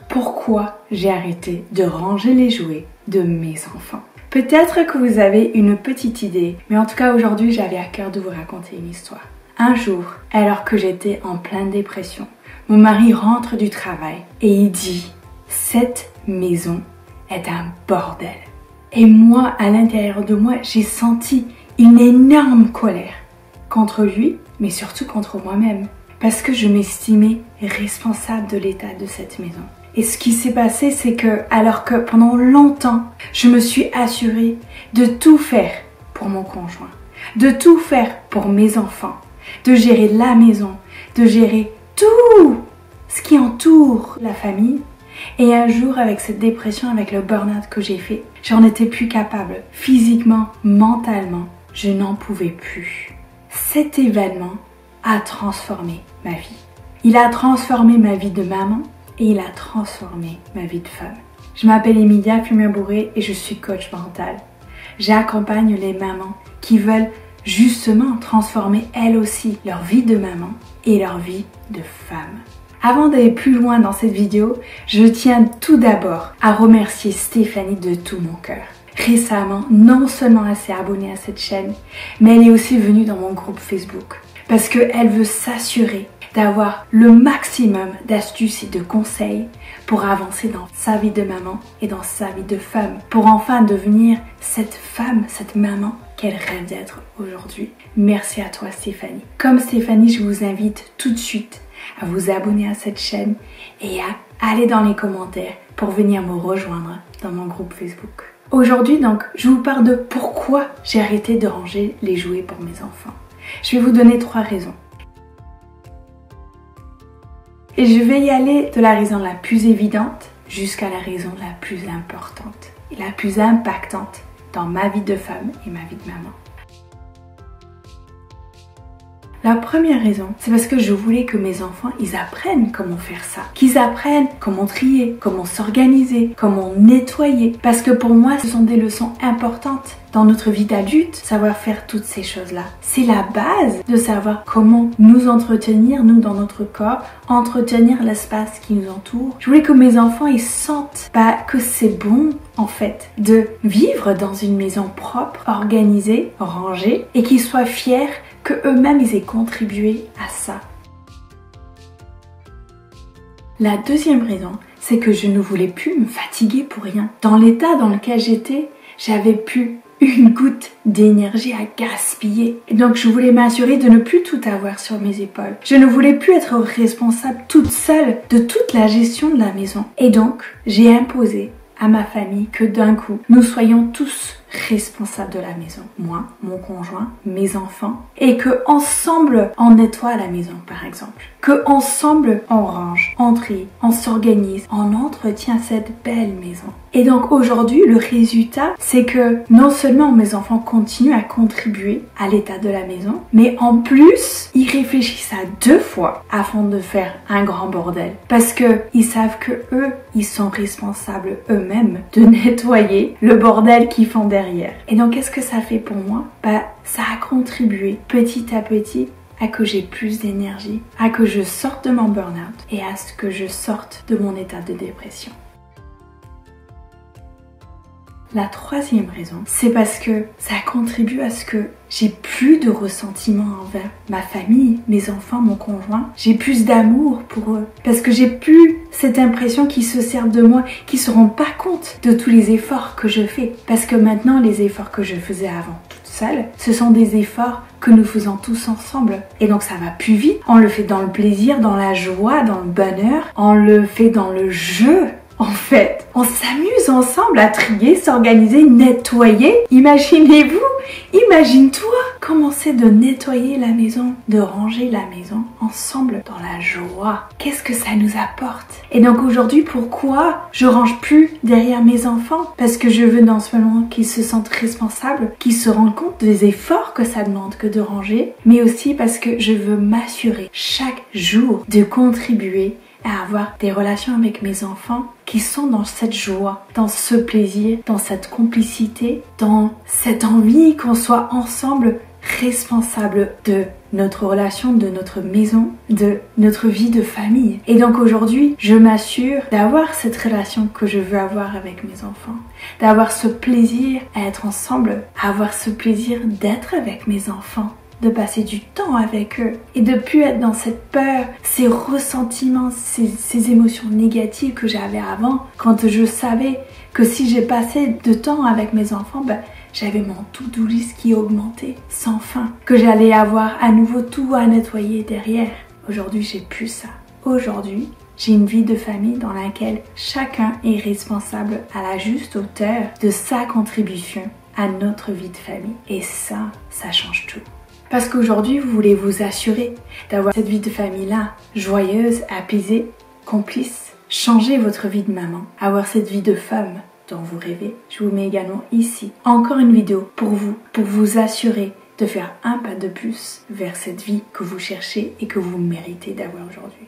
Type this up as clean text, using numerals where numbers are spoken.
pourquoi j'ai arrêté de ranger les jouets de mes enfants. Peut-être que vous avez une petite idée, mais en tout cas aujourd'hui j'avais à cœur de vous raconter une histoire. Un jour, alors que j'étais en pleine dépression, mon mari rentre du travail et il dit « Cette maison est un bordel ». Et moi, à l'intérieur de moi, j'ai senti une énorme colère contre lui, mais surtout contre moi-même, parce que je m'estimais responsable de l'état de cette maison. Et ce qui s'est passé, c'est que, alors que pendant longtemps, je me suis assurée de tout faire pour mon conjoint, de tout faire pour mes enfants, de gérer la maison, de gérer tout ce qui entoure la famille. Et un jour, avec cette dépression, avec le burn-out que j'ai fait, j'en étais plus capable. Physiquement, mentalement, je n'en pouvais plus. Cet événement a transformé ma vie. Il a transformé ma vie de maman et il a transformé ma vie de femme. Je m'appelle Emilia Flumier-Bourré et je suis coach mental. J'accompagne les mamans qui veulent justement transformer elles aussi leur vie de maman et leur vie de femme. Avant d'aller plus loin dans cette vidéo, je tiens tout d'abord à remercier Stéphanie de tout mon cœur. Récemment, non seulement elle s'est abonnée à cette chaîne, mais elle est aussi venue dans mon groupe Facebook parce qu'elle veut s'assurer d'avoir le maximum d'astuces et de conseils pour avancer dans sa vie de maman et dans sa vie de femme, pour enfin devenir cette femme, cette maman qu'elle rêve d'être aujourd'hui. Merci à toi Stéphanie. Comme Stéphanie, je vous invite tout de suite à vous abonner à cette chaîne et à aller dans les commentaires pour venir me rejoindre dans mon groupe Facebook. Aujourd'hui donc, je vous parle de pourquoi j'ai arrêté de ranger les jouets pour mes enfants. Je vais vous donner 3 raisons. Et je vais y aller de la raison la plus évidente jusqu'à la raison la plus importante et la plus impactante dans ma vie de femme et ma vie de maman. La première raison, c'est parce que je voulais que mes enfants, ils apprennent comment faire ça. Qu'ils apprennent comment trier, comment s'organiser, comment nettoyer. Parce que pour moi, ce sont des leçons importantes dans notre vie d'adulte, savoir faire toutes ces choses-là. C'est la base de savoir comment nous entretenir, nous dans notre corps, entretenir l'espace qui nous entoure. Je voulais que mes enfants, ils sentent que c'est bon, en fait, de vivre dans une maison propre, organisée, rangée, et qu'ils soient fiers que eux-mêmes ils aient contribué à ça. La deuxième raison, c'est que je ne voulais plus me fatiguer pour rien. Dans l'état dans lequel j'étais, j'avais plus une goutte d'énergie à gaspiller. Et donc je voulais m'assurer de ne plus tout avoir sur mes épaules. Je ne voulais plus être responsable toute seule de toute la gestion de la maison. Et donc j'ai imposé à ma famille que d'un coup, nous soyons tous responsables de la maison. Moi, mon conjoint, mes enfants. Et que ensemble, on nettoie la maison, par exemple. Que ensemble, on range, on trie, on s'organise, on entretient cette belle maison. Et donc aujourd'hui, le résultat, c'est que non seulement mes enfants continuent à contribuer à l'état de la maison, mais en plus, ils réfléchissent à 2 fois avant de faire un grand bordel. Parce que ils savent que eux, ils sont responsables eux-mêmes de nettoyer le bordel qu'ils font derrière. Et donc, qu'est-ce que ça fait pour moi? Ça a contribué petit à petit à que j'ai plus d'énergie, à que je sorte de mon burn-out et à ce que je sorte de mon état de dépression. La troisième raison, c'est parce que ça contribue à ce que j'ai plus de ressentiment envers ma famille, mes enfants, mon conjoint. J'ai plus d'amour pour eux. Parce que j'ai plus cette impression qu'ils se servent de moi, qu'ils se rendent pas compte de tous les efforts que je fais. Parce que maintenant, les efforts que je faisais avant toute seule, ce sont des efforts que nous faisons tous ensemble. Et donc ça va plus vite. On le fait dans le plaisir, dans la joie, dans le bonheur. On le fait dans le jeu. En fait, on s'amuse ensemble à trier, s'organiser, nettoyer. Imaginez-vous, imagine-toi comment c'est de nettoyer la maison, de ranger la maison ensemble dans la joie. Qu'est-ce que ça nous apporte? Et donc aujourd'hui, pourquoi je range plus derrière mes enfants? Parce que je veux non seulement qu'ils se sentent responsables, qu'ils se rendent compte des efforts que ça demande que de ranger, mais aussi parce que je veux m'assurer chaque jour de contribuer à avoir des relations avec mes enfants qui sont dans cette joie, dans ce plaisir, dans cette complicité, dans cette envie qu'on soit ensemble responsable de notre relation, de notre maison, de notre vie de famille. Et donc aujourd'hui, je m'assure d'avoir cette relation que je veux avoir avec mes enfants, d'avoir ce plaisir à être ensemble, avoir ce plaisir d'être avec mes enfants, de passer du temps avec eux et de plus être dans cette peur, ces ressentiments, ces émotions négatives que j'avais avant, quand je savais que si j'ai passé de temps avec mes enfants, j'avais mon to-do list qui augmentait sans fin, que j'allais avoir à nouveau tout à nettoyer derrière. Aujourd'hui, j'ai plus ça. Aujourd'hui, j'ai une vie de famille dans laquelle chacun est responsable à la juste hauteur de sa contribution à notre vie de famille. Et ça change tout. Parce qu'aujourd'hui, vous voulez vous assurer d'avoir cette vie de famille-là, joyeuse, apaisée, complice. Changer votre vie de maman, avoir cette vie de femme dont vous rêvez. Je vous mets également ici encore une vidéo pour vous assurer de faire un pas de plus vers cette vie que vous cherchez et que vous méritez d'avoir aujourd'hui.